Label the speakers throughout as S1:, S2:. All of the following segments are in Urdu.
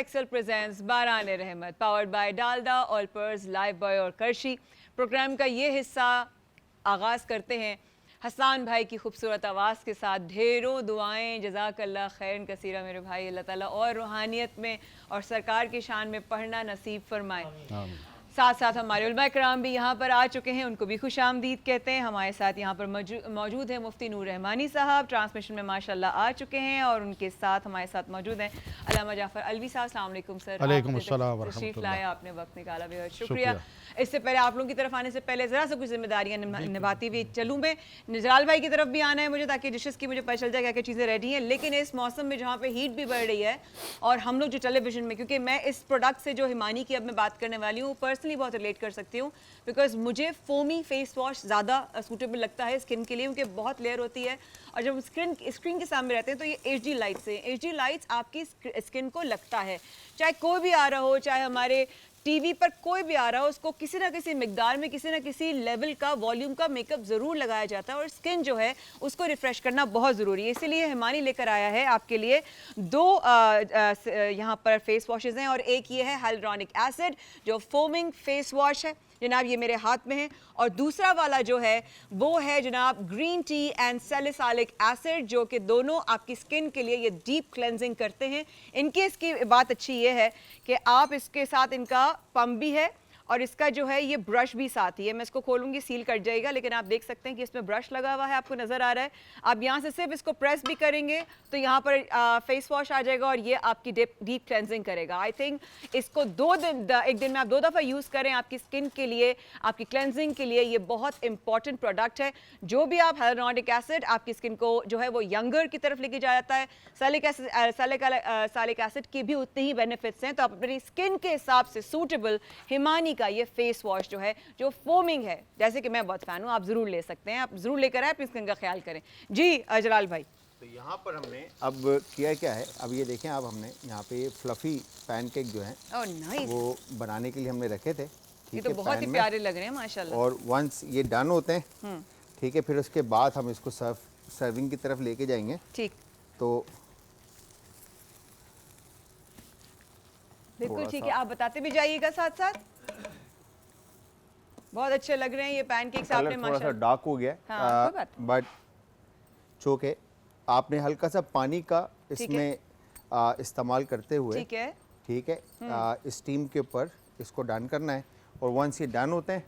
S1: ایکسل پریزنٹس باران رحمت powered by Dalda all purpose Lifebuoy اور کرشی. پروگرام کا یہ حصہ آغاز کرتے ہیں حسان بھائی کی خوبصورت آواز کے ساتھ. ڈھیروں دعائیں, جزاک اللہ خیرن کثیرہ میرے بھائی, اللہ تعالیٰ اور روحانیت میں اور سرکار کی شان میں پڑھنا نصیب فرمائے. ساتھ ساتھ ہمارے علماء کرام بھی یہاں پر آ چکے ہیں, ان کو بھی خوش آمدید کہتے ہیں. ہمارے ساتھ یہاں پر موجود ہیں مفتی نور رحمانی صاحب, ٹرانسمیشن میں ماشاءاللہ آ چکے ہیں, اور ان کے ساتھ ہمارے ساتھ موجود ہیں علامہ جعفر الوی صاحب. السلام علیکم سر.
S2: علیکم السلام ورحمۃ
S1: تشریف
S2: اللہ.
S1: لایا, آپ نے وقت نکالا, بہت شکریہ. اس سے پہلے آپ لوگوں کی طرف آنے سے پہلے ذرا سا کچھ ذمہ داریاں نبھاتی ہوئی چلوں میں. نجرال بھائی کی طرف بھی آنا ہے مجھے, تاکہ ڈشز کی مجھے پتہ چل جائے کیا کیا چیزیں ریڈی ہیں. لیکن اس موسم میں جہاں پہ ہیٹ بھی بڑھ رہی ہے, اور ہم لوگ جو ٹیلی ویژن میں, کیونکہ میں اس پروڈکٹ سے جو ہمانی کی اب میں بات کرنے والی ہوں پرسنلی بہت ریلیٹ کر سکتی ہوں, بیکاز مجھے فومی فیس واش زیادہ سوٹیبل لگتا ہے اسکن کے لیے, کیونکہ بہت لیئر ہوتی ہے, اور جب اسکرین کے سامنے رہتے ہیں تو یہ ایچ ڈی لائٹس ہیں. ایچ ڈی لائٹس آپ کی اسکن کو لگتا ہے, چاہے کوئی بھی آ رہا ہو, چاہے ہمارے ٹی وی پر کوئی بھی آ رہا ہو, اس کو کسی نہ کسی مقدار میں کسی نہ کسی لیول کا والیوم کا میک اپ ضرور لگایا جاتا ہے, اور اسکن جو ہے اس کو ریفریش کرنا بہت ضروری ہے. اسی لیے ہمانی لے کر آیا ہے آپ کے لیے دو یہاں پر فیس واشز ہیں, اور ایک یہ ہے ہیلورونک ایسڈ جو فومنگ فیس واش ہے جناب, یہ میرے ہاتھ میں ہے, اور دوسرا والا جو ہے وہ ہے جناب گرین ٹی اینڈ سیلیسالک ایسڈ, جو کہ دونوں آپ کی اسکن کے لیے یہ ڈیپ کلینزنگ کرتے ہیں. ان کی اس کی بات اچھی یہ ہے کہ آپ اس کے ساتھ ان کا پمپ بھی ہے, اور اس کا جو ہے یہ برش بھی ساتھ ہی ہے. میں اس کو کھولوں گی, سیل کٹ جائے گا, لیکن آپ دیکھ سکتے ہیں کہ اس میں برش لگا ہوا ہے, آپ کو نظر آ رہا ہے. آپ یہاں سے صرف اس کو پریس بھی کریں گے تو یہاں پر فیس واش آ جائے گا, اور یہ آپ کی ڈیپ کلینزنگ کرے گا. آئی تھنک اس کو ایک دن میں آپ 2 دفعہ یوز کریں, آپ کی اسکن کے لیے, آپ کی کلینزنگ کے لیے یہ بہت امپورٹنٹ پروڈکٹ ہے. جو بھی آپ ہیلورونک ایسڈ آپ کی اسکن کو جو ہے وہ ینگر کی طرف لے کے جاتا ہے. سیلک ایسڈ کی بھی اتنے ہی بینیفٹس ہیں, تو آپ اپنی اسکن کے حساب سے سوٹیبل ہمانی کا یہ فیس واش جو ہے جو فومنگ ہے, جیسے کہ میں بہت فین ہوں, آپ ضرور لے سکتے ہیں, آپ ضرور لے کر آئیں, اپنی اسکن کا خیال کریں. جی جلال بھائی,
S3: تو یہاں پر ہم نے اب کیا ہے, اب یہ دیکھیں آپ, ہم نے یہاں پہ یہ فلفی پین کیک جو ہیں وہ بنانے کے لیے ہم نے رکھے تھے.
S1: یہ تو بہت ہی پیارے لگ رہے ہیں ماشاءاللہ.
S3: اور ونس یہ ڈن ہوتے ہیں, ٹھیک ہے, پھر اس کے بعد ہم اس کو سرونگ کی طرف لے کے جائیں گے.
S1: ٹھیک,
S3: تو
S1: بالکل ٹھیک ہے, آپ بتاتے بھی جائیے گا ساتھ ساتھ. بہت اچھے لگ رہے ہیں یہ پین کیکس آپ نے
S3: تھوڑا سا ڈارک ہو گیا, بٹ چونکہ آپ نے ہلکا سا پانی کا اس میں استعمال کرتے ہوئے, ٹھیک ہے, اسٹیم کے اوپر اس کو ڈن کرنا ہے. اور ونس یہ ڈن ہوتے ہیں,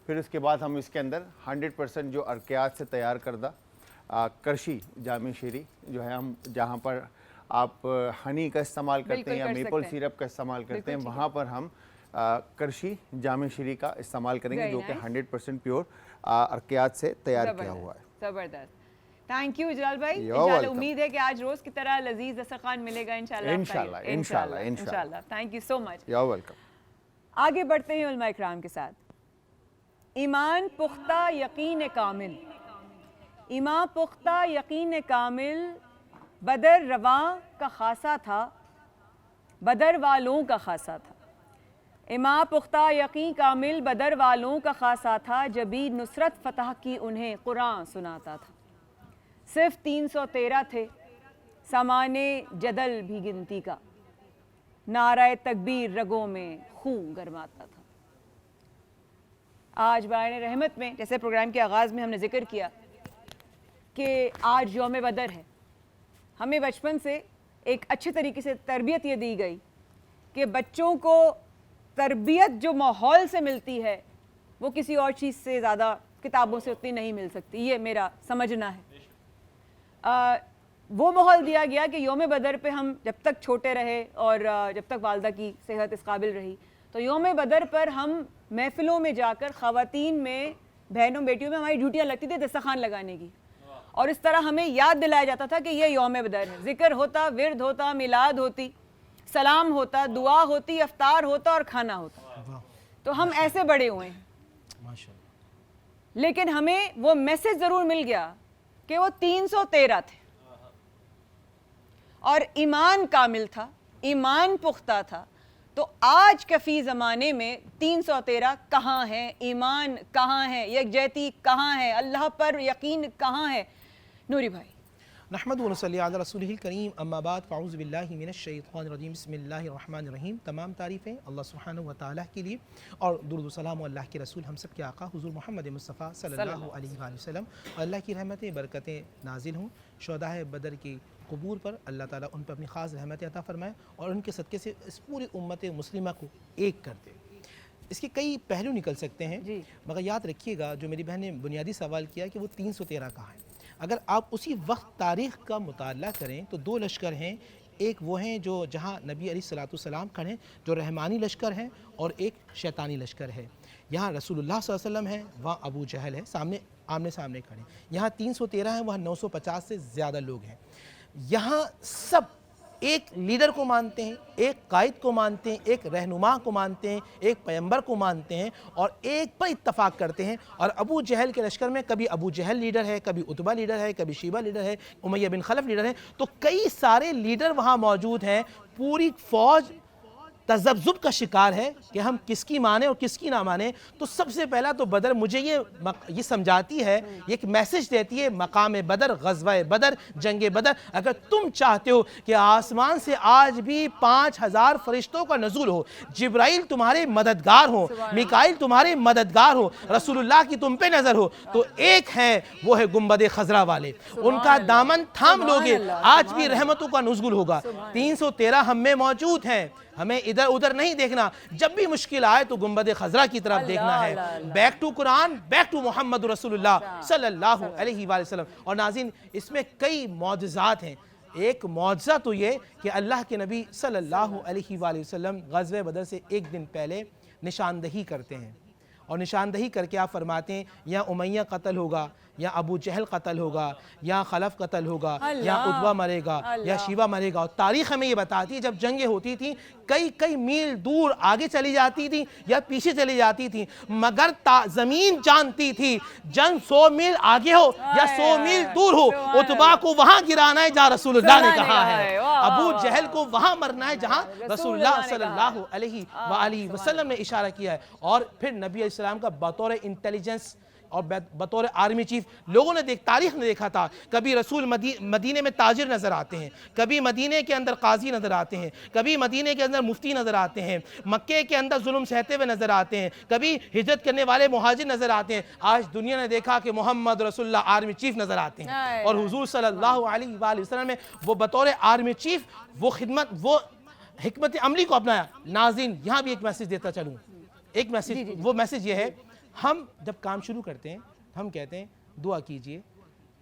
S3: پھر اس کے بعد ہم اس کے اندر 100% جو ارکیات سے تیار کردہ کرشی جامع شیری جو ہے, ہم جہاں پر آپ ہنی کا استعمال کرتے ہیں یا میپل سیرپ کا استعمال کرتے ہیں, وہاں پر ہم کرشی جامع شیری کا استعمال کریں گے, جو کہ 100% پیور ارکیات سے تیار کیا ہوا ہے.
S1: زبردست. تھینک یو جلال بھائی. انشاءاللہ امید ہے کہ آج روز کی طرح لذیذ دسترخوان ملے گا انشاءاللہ. Thank you so much.
S3: You welcome.
S1: آگے بڑھتے ہیں علماء اکرام کے ساتھ. ایمان پختہ یقین کامل, ایمان پختہ یقین کامل بدر رواں کا خاصہ تھا, بدر والوں کا خاصہ تھا. ایمان پختہ یقین کامل بدر والوں کا خاصہ تھا, جبھی نصرت فتح کی انہیں قرآن سناتا تھا. صرف 313 تھے سامانے جدل بھی گنتی کا, نعرہ تکبیر رگوں میں خون گرماتا تھا. آج باران رحمت میں, جیسے پروگرام کے آغاز میں ہم نے ذکر کیا کہ آج یوم بدر ہے, ہمیں بچپن سے ایک اچھے طریقے سے تربیت یہ دی گئی کہ بچوں کو تربیت جو ماحول سے ملتی ہے وہ کسی اور چیز سے زیادہ کتابوں سے اتنی نہیں مل سکتی, یہ میرا سمجھنا ہے. وہ ماحول دیا گیا کہ یوم بدر پہ ہم جب تک چھوٹے رہے اور جب تک والدہ کی صحت اس قابل رہی, تو یوم بدر پر ہم محفلوں میں جا کر خواتین میں, بہنوں بیٹیوں میں ہماری ڈیوٹیاں لگتی تھی دسترخوان لگانے کی, اور اس طرح ہمیں یاد دلایا جاتا تھا کہ یہ یوم بدر ہے. ذکر ہوتا, ورد ہوتا, میلاد ہوتی, سلام ہوتا, دعا ہوتی, افطار ہوتا اور کھانا ہوتا. تو ہم ایسے بڑے ہوئے ہیں, لیکن ہمیں وہ میسج ضرور مل گیا کہ وہ 313 تھے, اور ایمان کامل تھا, ایمان پختہ تھا. تو آج کے فی زمانے میں 313 کہاں ہے, ایمان کہاں ہے, یکجہتی کہاں ہے, اللہ پر یقین کہاں ہے؟ نوری بھائی.
S2: نحمد و نصلی علی رسولہ الکریم اما بعد فاعوذ باللہ من الشیطان الرجیم بسم اللہ الرحمن الرحیم. تمام تعریفیں اللہ سبحانہ و تعالیٰ کے لیے اور درود و سلام اللہ کے رسول ہم سب کے آقا حضور محمد مصطفیٰ صلی اللہ علیہ وآلہ وسلم اور اللہ کی رحمتیں برکتیں نازل ہوں شہدائے بدر کی قبور پر. اللہ تعالیٰ ان پر اپنی خاص رحمت عطا فرمائے اور ان کے صدقے سے اس پوری امت مسلمہ کو ایک کر دے. اس کے کئی پہلو نکل سکتے ہیں مگر یاد رکھیے گا جو میری بہن نے بنیادی سوال کیا کہ وہ 313 کہاں ہے. اگر آپ اسی وقت تاریخ کا مطالعہ کریں تو 2 لشکر ہیں. ایک وہ ہیں جو جہاں نبی علیہ السلام کھڑے ہیں جو رحمانی لشکر ہیں اور ایک شیطانی لشکر ہے. یہاں رسول اللہ صلی اللہ علیہ وسلم ہے وہاں ابو جہل ہے آمنے سامنے کھڑے ہیں. یہاں 313 ہیں وہاں 950 سے زیادہ لوگ ہیں. یہاں سب ایک لیڈر کو مانتے ہیں, ایک قائد کو مانتے ہیں, ایک رہنما کو مانتے ہیں, ایک پیغمبر کو مانتے ہیں اور ایک پر اتفاق کرتے ہیں. اور ابو جہل کے لشکر میں کبھی ابو جہل لیڈر ہے, کبھی عتبہ لیڈر ہے, کبھی شیبہ لیڈر ہے, امیہ بن خلف لیڈر ہے. تو کئی سارے لیڈر وہاں موجود ہیں. پوری فوج تذبذب کا شکار ہے کہ ہم کس کی مانیں اور کس کی نہ مانیں. تو سب سے پہلا تو بدر مجھے یہ سمجھاتی ہے, یہ ایک میسج دیتی ہے مقام بدر, غزوہ بدر, جنگ بدر. اگر تم چاہتے ہو کہ آسمان سے آج بھی 5000 فرشتوں کا نزول ہو, جبرائیل تمہارے مددگار ہو, میکائیل تمہارے مددگار ہو, رسول اللہ کی تم پہ نظر ہو, تو ایک ہے وہ ہے گنبد خضرا والے. ان کا دامن تھام لوگے آج بھی رحمتوں کا نزول ہوگا. 313 ہم میں موجود ہیں. ہمیں ادھر ادھر نہیں دیکھنا. جب بھی مشکل آئے تو گنبد خضرا کی طرف دیکھنا ہے. Back to Quran, back to Muhammad رسول اللہ صلی اللہ علیہ وآلہ وسلم. اور ناظرین اس میں کئی معجزات ہیں. ایک معجزہ تو یہ کہ اللہ کے نبی صلی اللہ علیہ وآلہ وسلم غزوہ بدر سے ایک دن پہلے نشاندہی کرتے ہیں اور نشاندہی کر کے آپ فرماتے ہیں یا امیہ قتل ہوگا, یا ابو جہل قتل ہوگا, یا خلف قتل ہوگا, یا عتبہ مرے گا, یا شیبہ مرے گا. اور تاریخ ہمیں یہ بتاتی ہے جب جنگیں ہوتی تھیں کئی میل دور آگے چلی جاتی تھیں یا پیچھے چلی جاتی تھیں, مگر زمین جانتی تھی جنگ 100 میل آگے ہو یا 100 میل دور ہو, عتبہ کو وہاں گرانا ہے جہاں رسول اللہ نے کہا ہے, ابو جہل کو وہاں مرنا ہے جہاں رسول اللہ صلی اللہ علیہ وآلہ وسلم نے اشارہ کیا ہے. اور پھر نبی علیہ السلام کا بطور انٹیلیجنس اور بطور آرمی چیف لوگوں نے تاریخ نے دیکھا تھا. کبھی رسول مدینے میں تاجر نظر آتے ہیں, کبھی مدینے کے اندر قاضی نظر آتے ہیں, کبھی مدینے کے اندر مفتی نظر آتے ہیں, مکے کے اندر ظلم سہتے ہوئے نظر آتے ہیں, کبھی ہجرت کرنے والے مہاجر نظر آتے ہیں. آج دنیا نے دیکھا کہ محمد رسول اللہ آرمی چیف نظر آتے ہیں اور حضور صلی اللہ علیہ وآلہ وسلم نے وہ بطور آرمی چیف وہ خدمت, وہ حکمت عملی کو اپنایا. ناظرین یہاں بھی ایک میسج دیتا چلوں, ایک میسج, وہ میسج یہ ہے ہم جب کام شروع کرتے ہیں ہم کہتے ہیں دعا کیجئے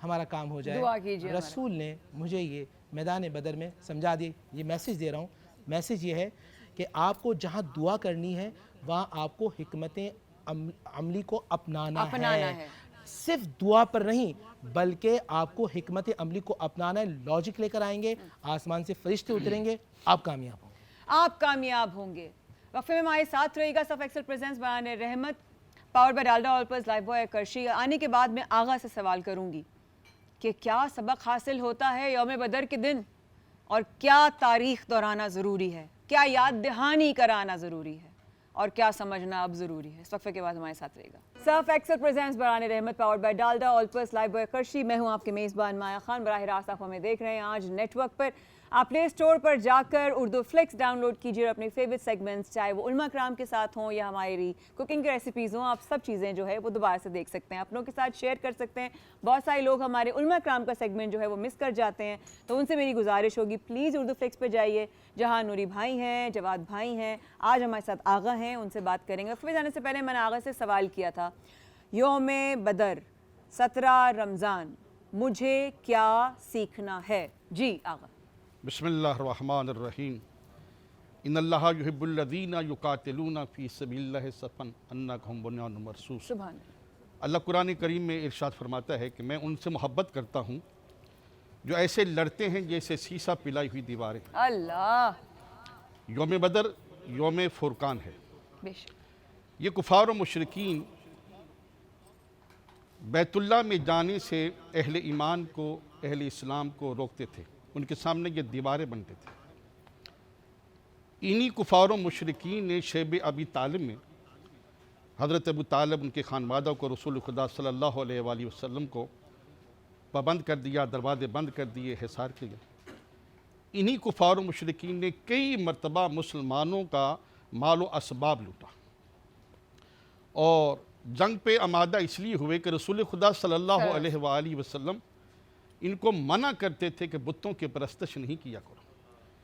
S2: ہمارا کام ہو جائے. رسول نے مجھے یہ میدان بدر میں سمجھا دی. یہ میسج دے رہا ہوں. میسج یہ ہے کہ آپ کو جہاں دعا کرنی ہے وہاں آپ کو حکمت عملی کو اپنانا ہے. صرف دعا پر نہیں بلکہ آپ کو حکمت عملی کو اپنانا ہے. لاجک لے کر آئیں گے, آسمان سے فرشتے اتریں گے, آپ کامیاب ہوں گے.
S1: آپ کامیاب ہوں گے. وقفے میں ہمارے ساتھ رہے گا صف ایکسل پریزنٹس بیان رحمت power by Dalda all purpose Lifebuoy کرشی. آنے کے بعد میں آغا سے سوال کروں گی کہ کیا سبق حاصل ہوتا ہے یوم بدر کے دن, اور کیا تاریخ دہرانا ضروری ہے, کیا یاد دہانی کرانا ضروری ہے, اور کیا سمجھنا اب ضروری ہے. اس وقفے کے بعد ہمارے ساتھ رہے گا. صف ایکسل پریزنٹس بران رحمت power by Dalda all purpose Lifebuoy کرشی. میں ہوں آپ کے میزبان مایا خان. براہ راست آپ ہمیں دیکھ رہے ہیں آج نیٹ ورک پر. آپ پلے اسٹور پر جا کر اردو فلکس ڈاؤن لوڈ کیجیے اور اپنے فیوریٹ سیگمنٹس چاہے وہ علماء کرام کے ساتھ ہوں یا ہماری کوکنگ کی ریسیپیز ہوں, آپ سب چیزیں جو ہے وہ دوبارہ سے دیکھ سکتے ہیں, اپنوں کے ساتھ شیئر کر سکتے ہیں. بہت سارے لوگ ہمارے علماء کرام کا سیگمنٹ جو ہے وہ مس کر جاتے ہیں, تو ان سے میری گزارش ہوگی پلیز اردو فلکس پہ جائیے جہاں نوری بھائی ہیں, جواد بھائی ہیں, آج ہمارے ساتھ آغا ہیں, ان سے بات کریں گے. پھر جانے سے پہلے میں نے آغا سے سوال کیا تھا یوم بدر 17 رمضان مجھے کیا سیکھنا ہے. جی آغا.
S4: بسم اللہ الرحمن الرحیم. ان اللہ یحب الذین یقاتلون فی سبیل اللہ صفا انکہم بنیان مرصوص.
S1: سبحان اللہ.
S4: اللہ قرآن کریم میں ارشاد فرماتا ہے کہ میں ان سے محبت کرتا ہوں جو ایسے لڑتے ہیں جیسے سیسا پلائی ہوئی دیواریں.
S1: اللہ.
S4: یوم بدر یوم فرقان ہے.
S1: بے شک.
S4: یہ کفار و مشرکین بیت اللہ میں جانے سے اہل ایمان کو, اہل اسلام کو روکتے تھے. ان کے سامنے یہ دیواریں بنتے تھے. انہی کفار و مشرکین نے شیب ابی طالب میں حضرت ابو طالب ان کے خانوادہ کو رسول خدا صلی اللہ علیہ وآلہ وسلم کو پابند کر دیا، دروازے بند کر دیے، حصار کیا۔ انہی کفار و مشرکین نے کئی مرتبہ مسلمانوں کا مال و اسباب لوٹا، اور جنگ پہ آمادہ اس لیے ہوئے کہ رسول خدا صلی اللہ علیہ وآلہ وسلم ان کو منع کرتے تھے کہ بتوں کی پرستش نہیں کیا کرو،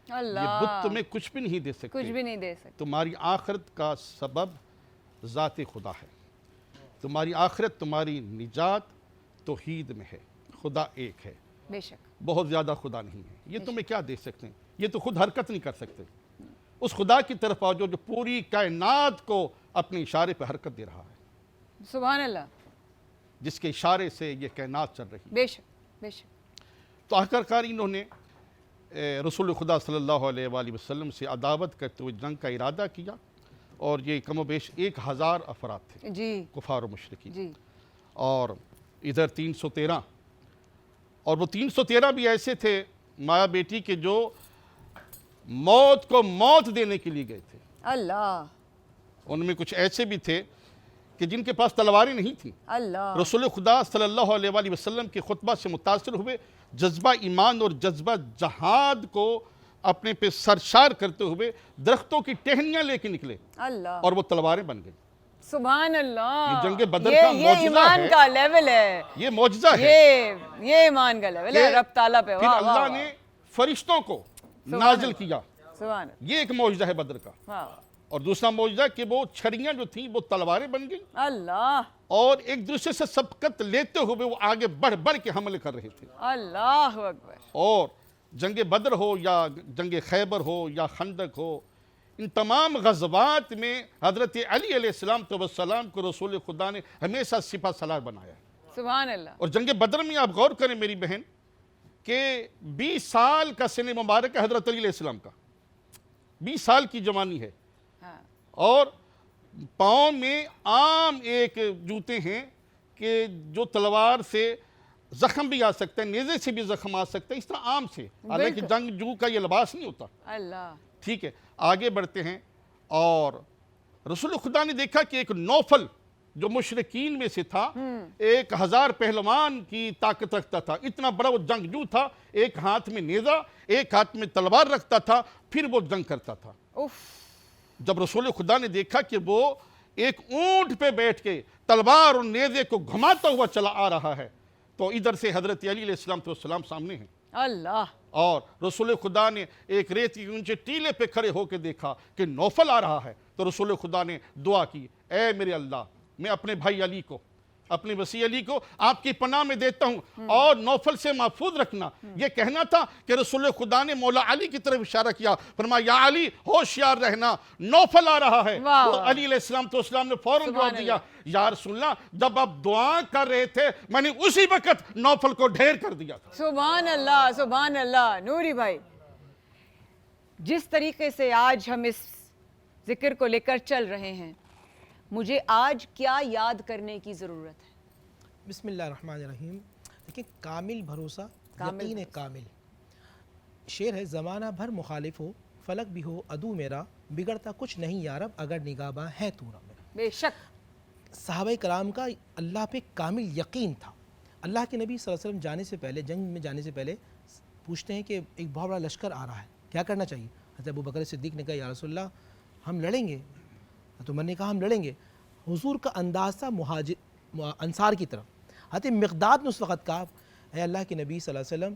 S4: یہ بت تمہیں کچھ بھی نہیں دے سکتے،
S1: کچھ بھی نہیں دے سکتے،
S4: تمہاری آخرت کا سبب ذات خدا ہے، تمہاری آخرت، تمہاری نجات توحید میں ہے، خدا ایک ہے،
S1: بے شک
S4: بہت زیادہ خدا نہیں ہے، یہ تمہیں کیا دے سکتے ہیں، یہ تو خود حرکت نہیں کر سکتے، اس خدا کی طرف آؤ جو پوری کائنات کو اپنے اشارے پہ حرکت دے رہا ہے،
S1: سبحان اللہ،
S4: جس کے اشارے سے یہ کائنات چل رہی ہے۔
S1: بے شک بے شک۔
S4: تو آخرکار انہوں نے رسول خدا صلی اللہ علیہ وآلہ وسلم سے عداوت کرتے ہوئے جنگ کا ارادہ کیا، اور یہ کم و بیش 1000 افراد تھے
S1: جی
S4: کفار و مشرکین،
S1: جی،
S4: اور ادھر 313، اور وہ 313 بھی ایسے تھے مایا بیٹی کے جو موت کو موت دینے کے لیے گئے تھے،
S1: اللہ،
S4: ان میں کچھ ایسے بھی تھے کہ جن کے پاس تلواریں نہیں تھیں،
S1: اللہ،
S4: رسول خدا صلی اللہ علیہ وآلہ وسلم کے خطبہ سے متاثر ہوئے، جذبہ ایمان اور جذبہ جہاد کو اپنے پہ سرشار کرتے ہوئے درختوں کی ٹہنیاں لے کے نکلے،
S1: اللہ،
S4: اور وہ تلواریں بن گئی۔
S1: سبحان اللہ،
S4: یہ جنگ بدر کا
S1: یہ
S4: معجزہ
S1: ایمان
S4: ہے،
S1: کا لیول ہے،
S4: یہ معجزہ ہے
S1: یہ ایمان کا لیول ہے
S4: کہ
S1: رب تعالیٰ پہ،
S4: پھر
S1: واہ
S4: اللہ
S1: واہ
S4: نے فرشتوں کو نازل کیا،
S1: سبحان اللہ،
S4: یہ ایک معجزہ ہے بدر کا۔
S1: واہ،
S4: اور دوسرا معجزہ کہ وہ چھڑیاں جو تھیں وہ تلواریں بن گئیں،
S1: اللہ،
S4: اور ایک دوسرے سے سبقت لیتے ہوئے وہ آگے بڑھ بڑھ کے حملے کر رہے تھے۔
S1: اللہ اکبر،
S4: اور جنگ بدر ہو یا جنگ خیبر ہو یا خندق ہو، ان تمام غزوات میں حضرت علی علیہ السلام کو رسول خدا نے ہمیشہ سپہ سالار بنایا ہے۔
S1: سبحان اللہ،
S4: اور جنگ بدر میں آپ غور کریں میری بہن کہ 20 سال کا سن مبارک ہے حضرت علی علیہ السلام کا، 20 سال کی جوانی ہے،
S1: ہاں،
S4: اور پاؤں میں عام ایک جوتے ہیں کہ جو تلوار سے زخم بھی آ سکتا ہے، نیزے سے بھی زخم آ سکتا ہے، اس طرح عام سے، حالانکہ جنگ جو کا یہ لباس نہیں ہوتا۔
S1: اللہ،
S4: ٹھیک ہے، آگے بڑھتے ہیں، اور رسول خدا نے دیکھا کہ ایک نوفل جو مشرکین میں سے تھا، 1000 پہلوان کی طاقت رکھتا تھا، اتنا بڑا وہ جنگجو تھا، ایک ہاتھ میں نیزہ ایک ہاتھ میں تلوار رکھتا تھا، پھر وہ جنگ کرتا تھا۔
S1: اف،
S4: جب رسول خدا نے دیکھا کہ وہ ایک اونٹ پہ بیٹھ کے تلوار اور نیزے کو گھماتا ہوا چلا آ رہا ہے، تو ادھر سے حضرت علی علیہ السلام سامنے ہیں،
S1: اللہ،
S4: اور رسول خدا نے ایک ریت کی اونچے ٹیلے پہ کھڑے ہو کے دیکھا کہ نوفل آ رہا ہے، تو رسول خدا نے دعا کی، اے میرے اللہ، میں اپنے بھائی علی کو، اپنے وسیع علی کو آپ کی پناہ میں دیتا ہوں، اور نوفل سے محفوظ رکھنا۔ یہ کہنا تھا کہ رسول خدا نے مولا علی کی طرف اشارہ کیا، فرمایا یا علی ہوشیار رہنا، نوفل آ رہا ہے۔ تو علی علیہ السلام نے فوراً جواب دیا، یا رسول اللہ، جب آپ دعا کر رہے تھے میں نے اسی وقت نوفل کو ڈھیر کر دیا تھا۔
S1: سبحان اللہ، سبحان اللہ۔ نوری بھائی، جس طریقے سے آج ہم اس ذکر کو لے کر چل رہے ہیں، مجھے آج کیا یاد کرنے کی ضرورت ہے؟
S2: بسم اللہ الرحمن الرحیم۔ دیکھیں، کامل بھروسہ، یقین کامل۔ شعر ہے، زمانہ بھر مخالف ہو، فلک بھی ہو عدو میرا، بگڑتا کچھ نہیں یارب اگر نگاہباں ہے تو رب میرا۔
S1: بے شک
S2: صحابہ کرام کا اللہ پہ کامل یقین تھا۔ اللہ کے نبی صلی اللہ علیہ وسلم جانے سے پہلے، جنگ میں جانے سے پہلے پوچھتے ہیں کہ ایک بہت بڑا لشکر آ رہا ہے، کیا کرنا چاہیے؟ حضرت ابو بکر صدیق نے کہا یا رسول اللہ ہم لڑیں گے، تو میں نے کہا ہم لڑیں گے۔ حضور کا انداز تھا انصار کی طرف۔ حضرت مقداد نے اس وقت کہا اے اللہ کے نبی صلی اللہ علیہ وسلم،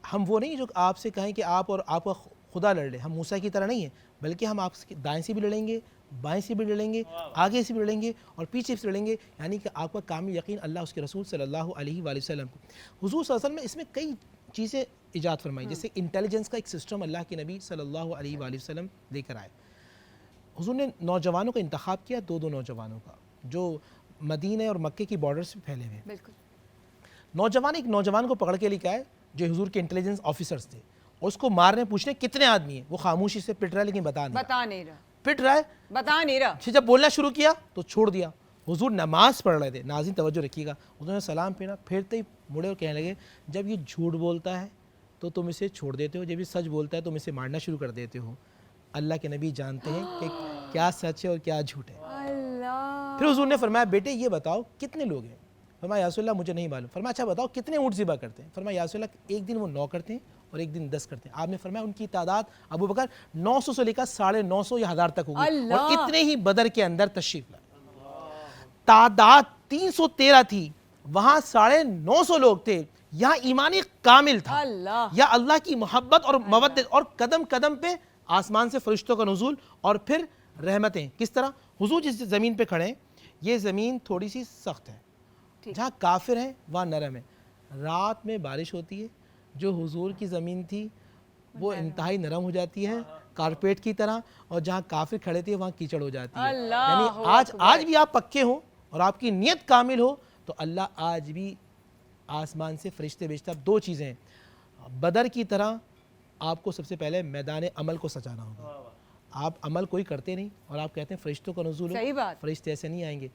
S2: ہم وہ نہیں جو آپ سے کہیں کہ آپ اور آپ کا خدا لڑ لے، ہم موسیٰ کی طرح نہیں ہیں، بلکہ ہم آپ سے دائیں سے بھی لڑیں گے، بائیں سے بھی لڑیں گے، آگے سے بھی لڑیں گے اور پیچھے سے لڑیں گے، یعنی کہ آپ کا کامل یقین اللہ اس کے رسول صلی اللہ علیہ وآلہ وسلم کو۔ حضور صلی اللہ علیہ وسلم نے اس میں کئی چیزیں ایجاد فرمائی، جیسے انٹیلیجنس کا ایک سسٹم اللہ کے نبی صلی اللہ علیہ وآلہ وسلم لے کر آئے۔ حضور نے نوجوانوں کا انتخاب کیا، دو نوجوانوں کا، جو مدینہ اور مکے کی بارڈر سے پھیلے ہوئے۔
S1: بالکل،
S2: ایک نوجوان کو پکڑ کے لے کے آئے جو حضور کے انٹیلیجنس آفیسرز تھے، اور اس کو مارنے پوچھنے کتنے آدمی ہیں، وہ خاموشی سے پٹ رہا ہے لیکن بتا نہیں رہا، پٹ رہا ہے،
S1: بتا نہیں رہا۔
S2: جب بولنا شروع کیا تو چھوڑ دیا۔ حضور نماز پڑھ رہے تھے، ناظرین توجہ رکھیے گا، انہوں نے سلام پھیرا، پھیرتے ہی مڑے اور کہنے لگے جب یہ جھوٹ بولتا ہے تو تم اسے چھوڑ دیتے ہو، جب یہ سچ بولتا ہے تم اسے مارنا شروع کر دیتے ہو۔ اللہ کے نبی جانتے ہیں کہ کیا سچ ہے اور کیا جھوٹ ہے۔
S1: اللہ،
S2: پھر حضور نے فرمایا بیٹے یہ بتاؤ کتنے لوگ ہیں؟ فرمایا یا رسول اللہ مجھے نہیں معلوم. فرمایا اچھا بتاؤ کتنے اونٹ ذبح کرتے ہیں؟ فرمایا یا رسول اللہ ایک دن وہ 9 کرتے ہیں اور ایک دن 10 کرتے ہیں. آپ نے فرمایا ان کی تعداد ابو بکر 900 سے لے کر 950 یا 1000 تک ہوگی, اور اتنے ہی بدر کے اندر تشریف لائے. تعداد 313 تھی, وہاں 950 لوگ تھے. یہاں ایمان کامل تھا, یا اللہ کی محبت اور مودت, اور قدم قدم پہ آسمان سے فرشتوں کا نزول, اور پھر رحمتیں. کس طرح؟ حضور جس زمین پہ کھڑے ہیں یہ زمین تھوڑی سی سخت ہے, جہاں کافر ہیں وہاں نرم ہے. رات میں بارش ہوتی ہے, جو حضور کی زمین تھی وہ انتہائی نرم ہو جاتی ہے کارپیٹ کی طرح, اور جہاں کافر کھڑے تھے وہاں کیچڑ ہو جاتی ہے. یعنی آج بھی آپ پکے ہوں اور آپ کی نیت کامل ہو تو اللہ آج بھی آسمان سے فرشتے بھیجتا. 2 چیزیں ہیں, بدر کی طرح آپ کو سب سے پہلے میدان عمل کو سجانا ہوگا. آپ عمل کوئی کرتے نہیں اور آپ کہتے ہیں فرشتوں کا نزول ہو,
S1: صحیح بات.
S2: فرشتے ایسے نہیں آئیں گے.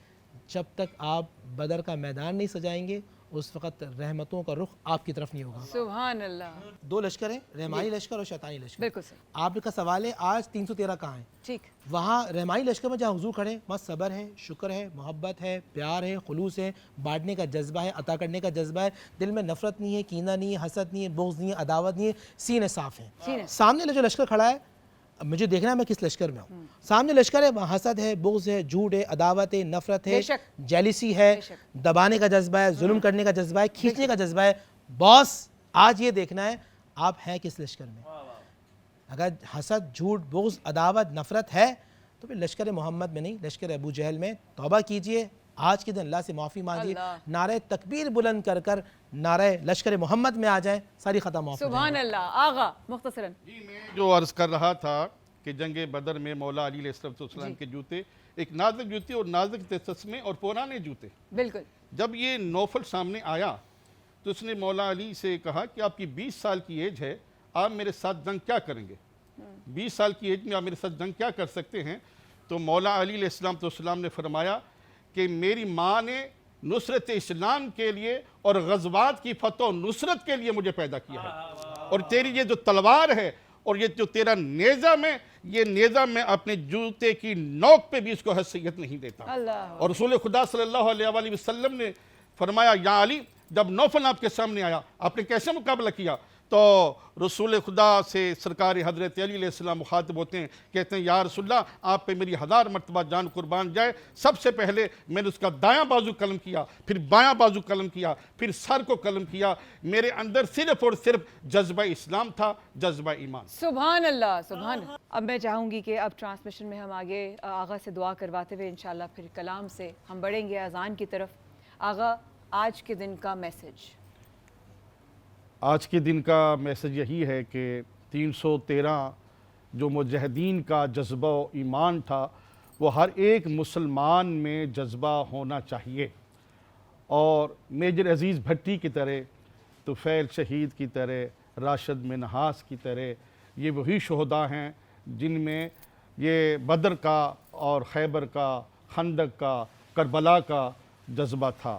S2: جب تک آپ بدر کا میدان نہیں سجائیں گے اس وقت رحمتوں کا رخ آپ کی طرف نہیں ہوگا.
S1: سبحان اللہ.
S2: 2 لشکر ہیں, رحمانی لشکر اور شیطانی لشکر.
S1: بالکل صحیح.
S2: آپ کا سوال ہے آج 313 کہاں ہیں؟
S1: ٹھیک.
S2: وہاں رحمانی لشکر میں جہاں حضور کھڑے ہیں وہاں صبر ہے, شکر ہے, محبت ہے, پیار ہے, خلوص ہے, بانٹنے کا جذبہ ہے, عطا کرنے کا جذبہ ہے, دل میں نفرت نہیں ہے, کینہ نہیں ہے, حسد نہیں ہے, بغض نہیں ہے, عداوت نہیں ہے, سینے صاف ہیں. سامنے جو لشکر کھڑا ہے مجھے دیکھنا ہے میں کس لشکر میں ہوں. سامنے لشکر ہے وہاں حسد ہے, بغض ہے, جھوٹ ہے, عداوت ہے, نفرت ہے, جیلیسی ہے, دبانے کا جذبہ ہے, ظلم کرنے کا جذبہ ہے, کھینچنے کا جذبہ ہے. باس آج یہ دیکھنا ہے آپ ہیں کس لشکر میں. اگر حسد, جھوٹ, بغض, عداوت, نفرت ہے تو پھر لشکر محمد میں نہیں, لشکر ابو جہل میں. توبہ کیجئے, آج کے دن اللہ سے معافی مانگیے, نعرہ تکبیر بلند کر کر نعرہ لشکر محمد میں آ جائیں, ساری خطا معاف.
S1: سبحان اللہ. آغا مختصراً
S4: میں جو عرض کر رہا تھا کہ جنگ بدر میں مولا علی علیہ السلام کے جوتے ایک نازک جوتے اور نازک تسمے اور پرانے جوتے.
S1: بالکل.
S4: جب یہ نوفل سامنے آیا تو اس نے مولا علی سے کہا کہ آپ کی 20 سال کی ایج ہے, آپ میرے ساتھ جنگ کیا کریں گے؟ 20 سال کی ایج میں آپ میرے ساتھ جنگ کیا کر سکتے ہیں؟ تو مولا علی علیہ السلام نے فرمایا کہ میری ماں نے نصرت اسلام کے لیے اور غزوات کی فتح و نصرت کے لیے مجھے پیدا کیا ہے, اور تیری یہ جو تلوار ہے اور یہ جو تیرا نیزہ میں, یہ نیزہ میں اپنے جوتے کی نوک پہ بھی اس کو حیثیت نہیں دیتا. اور رسول خدا صلی اللہ علیہ وآلہ وسلم نے فرمایا یا علی, جب نوفل آپ کے سامنے آیا آپ نے کیسے مقابلہ کیا؟ تو رسول خدا سے سرکار حضرت علی علیہ السلام مخاطب ہوتے ہیں, کہتے ہیں یا رسول اللہ آپ پہ میری 1000 مرتبہ جان قربان جائے. سب سے پہلے میں نے اس کا دایاں بازو قلم کیا, پھر بایاں بازو قلم کیا, پھر سر کو قلم کیا. میرے اندر صرف اور صرف جذبہ اسلام تھا, جذبہ ایمان.
S1: سبحان اللہ. سبحان. اب میں چاہوں گی کہ اب ٹرانسمیشن میں ہم آگے آغا سے دعا کرواتے ہوئے انشاءاللہ پھر کلام سے ہم بڑھیں گے اذان کی طرف. آغا آج کے دن کا میسج.
S4: آج کے دن کا میسج یہی ہے کہ 313 جو مجاہدین کا جذبہ و ایمان تھا وہ ہر ایک مسلمان میں جذبہ ہونا چاہیے. اور میجر عزیز بھٹی کی طرح, طفیل شہید کی طرح, راشد منہاس کی طرح, یہ وہی شہداء ہیں جن میں یہ بدر کا اور خیبر کا, خندق کا, کربلا کا جذبہ تھا.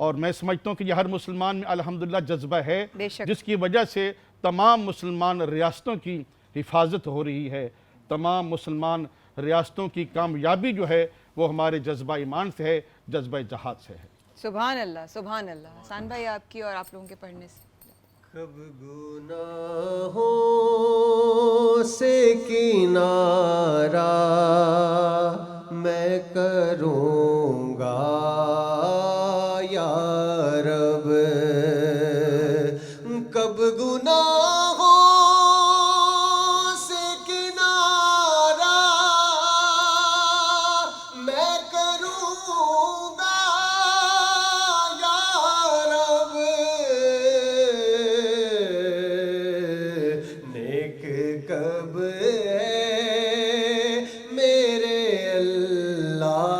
S4: اور میں سمجھتا ہوں کہ یہ ہر مسلمان میں الحمدللہ جذبہ ہے, جس کی وجہ سے تمام مسلمان ریاستوں کی حفاظت ہو رہی ہے. تمام مسلمان ریاستوں کی کامیابی جو ہے وہ ہمارے جذبہ ایمان سے ہے, جذبہ جہاد سے ہے.
S1: سبحان اللہ. سبحان اللہ. حسان بھائی آپ کی اور آپ لوگوں کے پڑھنے سے.
S5: کب گناہوں سے کنارہ میں کروں گا یا رب, کب گناہوں سے کنارہ میں کروں گا یا رب, نیک کب میرے اللہ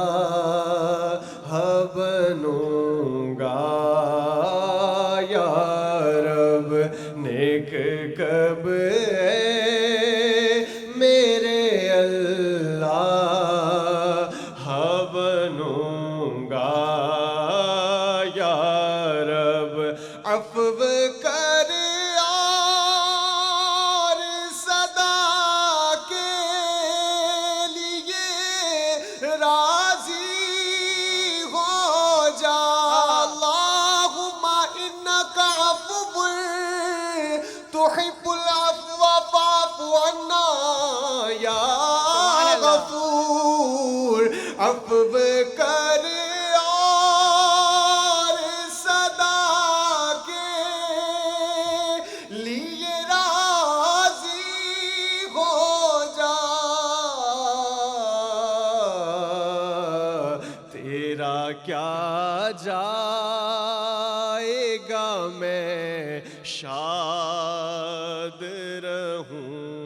S5: بنوں گا یا رب, نیک کب میرے اللہ بنوں گا یا رب. عفو کر اور صدا کے لیے راضی ہو جا, اللہ تحب العفو فاعف عنا یا غفور عفو کر اور صدا کے لیے راضی ہو جا تیرا کیا جائے گا میں شاد رہوں